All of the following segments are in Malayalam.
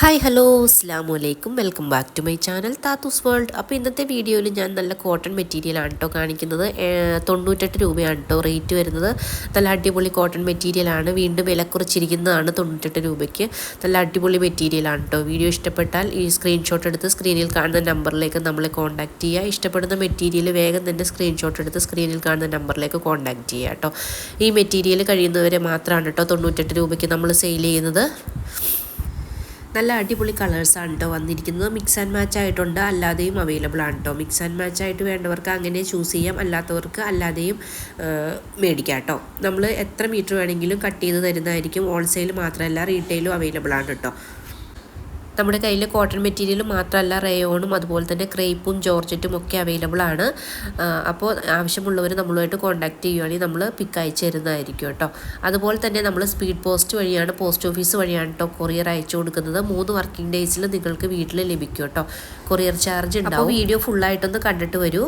ഹായ് ഹലോ അസ്സലാമു അലൈക്കും welcome back to my channel Thathu's world. അപ്പോൾ ഇന്നത്തെ വീഡിയോയിൽ ഞാൻ നല്ല കോട്ടൺ മെറ്റീരിയലാണ് കേട്ടോ കാണിക്കുന്നത്. 98 രൂപയാണ് കേട്ടോ റേറ്റ് വരുന്നത്. നല്ല അടിപൊളി കോട്ടൺ മെറ്റീരിയലാണ്. വീണ്ടും വില കുറച്ചിരിക്കുന്നതാണ് 98 രൂപയ്ക്ക്. നല്ല അടിപൊളി മെറ്റീരിയലാണ് കേട്ടോ. വീഡിയോ ഇഷ്ടപ്പെട്ടാൽ ഈ സ്ക്രീൻഷോട്ട് എടുത്ത് സ്ക്രീനിൽ കാണുന്ന നമ്പറിലേക്ക് നമ്മളെ കോൺടാക്റ്റ് ചെയ്യുക. ഇഷ്ടപ്പെടുന്ന മെറ്റീരിയൽ വേഗം തന്നെ സ്ക്രീൻഷോട്ട് എടുത്ത് സ്ക്രീനിൽ കാണുന്ന നമ്പറിലേക്ക് കോൺടാക്റ്റ് ചെയ്യുക കേട്ടോ. ഈ മെറ്റീരിയൽ കഴിയുന്നവരെ മാത്രമാണ് കേട്ടോ 98 രൂപയ്ക്ക് നമ്മൾ സെയിൽ ചെയ്യുന്നത്. നല്ല അടിപൊളി കളേഴ്സാണ് കേട്ടോ വന്നിരിക്കുന്നത്. മിക്സ് ആൻഡ് മാച്ച് ആയിട്ടുണ്ട്, അല്ലാതെയും അവൈലബിൾ ആണ് കേട്ടോ. മിക്സ് ആൻഡ് മാച്ച് ആയിട്ട് വേണ്ടവർക്ക് അങ്ങനെ ചൂസ് ചെയ്യാം, അല്ലാത്തവർക്ക് അല്ലാതെയും മേടിക്കാം കേട്ടോ. നമ്മൾ എത്ര മീറ്റർ വേണമെങ്കിലും കട്ട് ചെയ്ത് തരുന്നതായിരിക്കും. ഹോൾസെയിൽ മാത്രമല്ല റീറ്റെയിലും അവൈലബിൾ ആണ് കേട്ടോ. നമ്മുടെ കയ്യിൽ കോട്ടൺ മെറ്റീരിയൽ മാത്രമല്ല റയോണും അതുപോലെ തന്നെ ക്രേപ്പും ജോർജറ്റും ഒക്കെ അവൈലബിൾ ആണ്. അപ്പോൾ ആവശ്യമുള്ളവർ നമ്മളുമായിട്ട് കോൺടാക്റ്റ് ചെയ്യുകയാണെങ്കിൽ നമ്മൾ പിക്ക് അയച്ചു തരുന്നതായിരിക്കും കേട്ടോ. അതുപോലെ തന്നെ നമ്മൾ സ്പീഡ് പോസ്റ്റ് വഴിയാണ്, പോസ്റ്റ് ഓഫീസ് വഴിയാണ് കേട്ടോ കൊറിയർ അയച്ചു കൊടുക്കുന്നത്. 3 വർക്കിംഗ് ഡേയ്സിൽ നിങ്ങൾക്ക് വീട്ടിൽ ലഭിക്കും കേട്ടോ. കൊറിയർ ചാർജ് ഉണ്ടാവും. വീഡിയോ ഫുള്ളായിട്ടൊന്ന് കണ്ടിട്ട് വരൂ.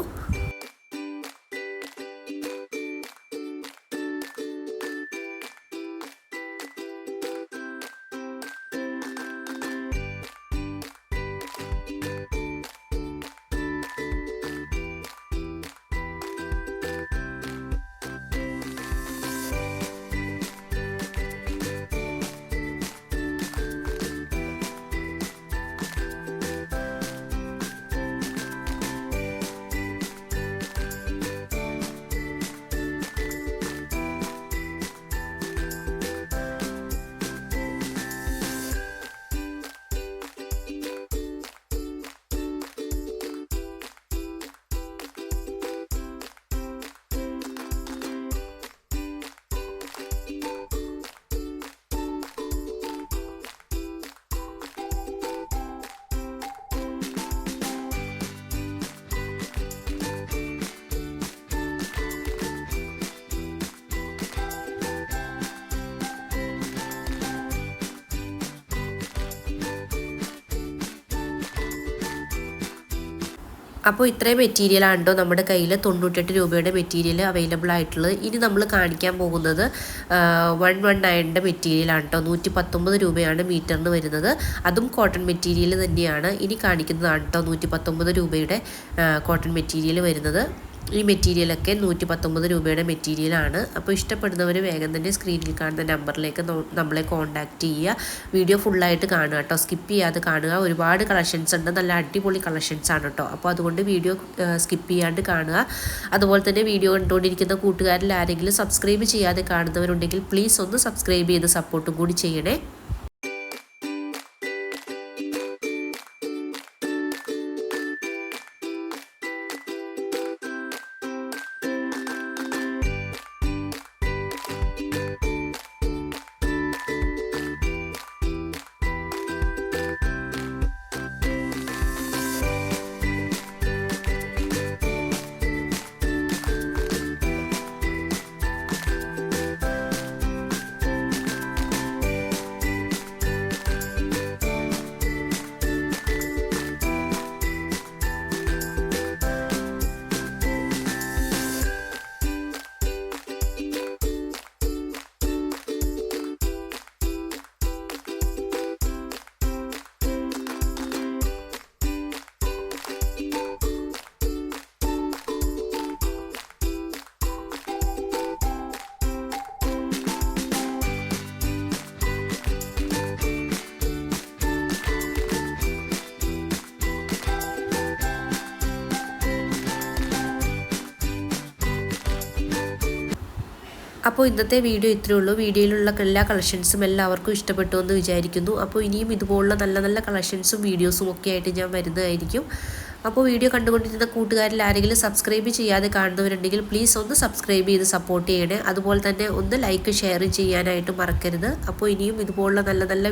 അപ്പോൾ ഇത്രയും മെറ്റീരിയലാണ് കേട്ടോ നമ്മുടെ കയ്യിൽ 98 രൂപയുടെ മെറ്റീരിയൽ അവൈലബിൾ ആയിട്ടുള്ളത്. ഇനി നമ്മൾ കാണിക്കാൻ പോകുന്നത് 119ൻ്റെ മെറ്റീരിയലാണ് കേട്ടോ. 119 രൂപയാണ് മീറ്ററിന് വരുന്നത്. അതും കോട്ടൺ മെറ്റീരിയൽ തന്നെയാണ്. ഇനി കാണിക്കുന്നതാണ് കേട്ടോ 119 രൂപയുടെ കോട്ടൺ മെറ്റീരിയൽ വരുന്നത്. ഈ മെറ്റീരിയലൊക്കെ 119 രൂപയുടെ മെറ്റീരിയലാണ്. അപ്പോൾ ഇഷ്ടപ്പെടുന്നവർ വേഗം തന്നെ സ്ക്രീനിൽ കാണുന്ന നമ്പറിലേക്ക് നമ്മളെ കോൺടാക്റ്റ് ചെയ്യുക. വീഡിയോ ഫുള്ളായിട്ട് കാണുക കേട്ടോ, സ്കിപ്പ് ചെയ്യാതെ കാണുക. ഒരുപാട് കളക്ഷൻസ് ഉണ്ട്, നല്ല അടിപൊളി കളക്ഷൻസ് ആണ് കേട്ടോ. അപ്പോൾ അതുകൊണ്ട് വീഡിയോ സ്കിപ്പ് ചെയ്യാണ്ട് കാണുക. അതുപോലെ തന്നെ വീഡിയോ കണ്ടുകൊണ്ടിരിക്കുന്ന കൂട്ടുകാരിൽ ആരെങ്കിലും സബ്സ്ക്രൈബ് ചെയ്യാതെ കാണുന്നവരുണ്ടെങ്കിൽ പ്ലീസ് ഒന്ന് സബ്സ്ക്രൈബ് ചെയ്ത് സപ്പോർട്ടും കൂടി ചെയ്യണേ. അപ്പോൾ ഇന്നത്തെ വീഡിയോ ഇത്രയേ ഉള്ളൂ. വീഡിയോയിലുള്ള എല്ലാ കളക്ഷൻസും എല്ലാവർക്കും ഇഷ്ടപ്പെട്ടു എന്ന് വിചാരിക്കുന്നു. അപ്പോൾ ഇനിയും ഇതുപോലുള്ള നല്ല നല്ല കളക്ഷൻസും വീഡിയോസും ഒക്കെ ആയിട്ട് ഞാൻ വരുന്നതായിരിക്കും. അപ്പോൾ വീഡിയോ കണ്ടുകൊണ്ടിരുന്ന കൂട്ടുകാരിൽ ആരെങ്കിലും സബ്സ്ക്രൈബ് ചെയ്യാതെ കാണുന്നവരുണ്ടെങ്കിൽ പ്ലീസ് ഒന്ന് സബ്സ്ക്രൈബ് ചെയ്ത് സപ്പോർട്ട് ചെയ്യണേ. അതുപോലെ തന്നെ ഒന്ന് ലൈക്ക് ഷെയർ ചെയ്യാനായിട്ട് മറക്കരുത്. അപ്പോൾ ഇനിയും ഇതുപോലുള്ള നല്ല നല്ല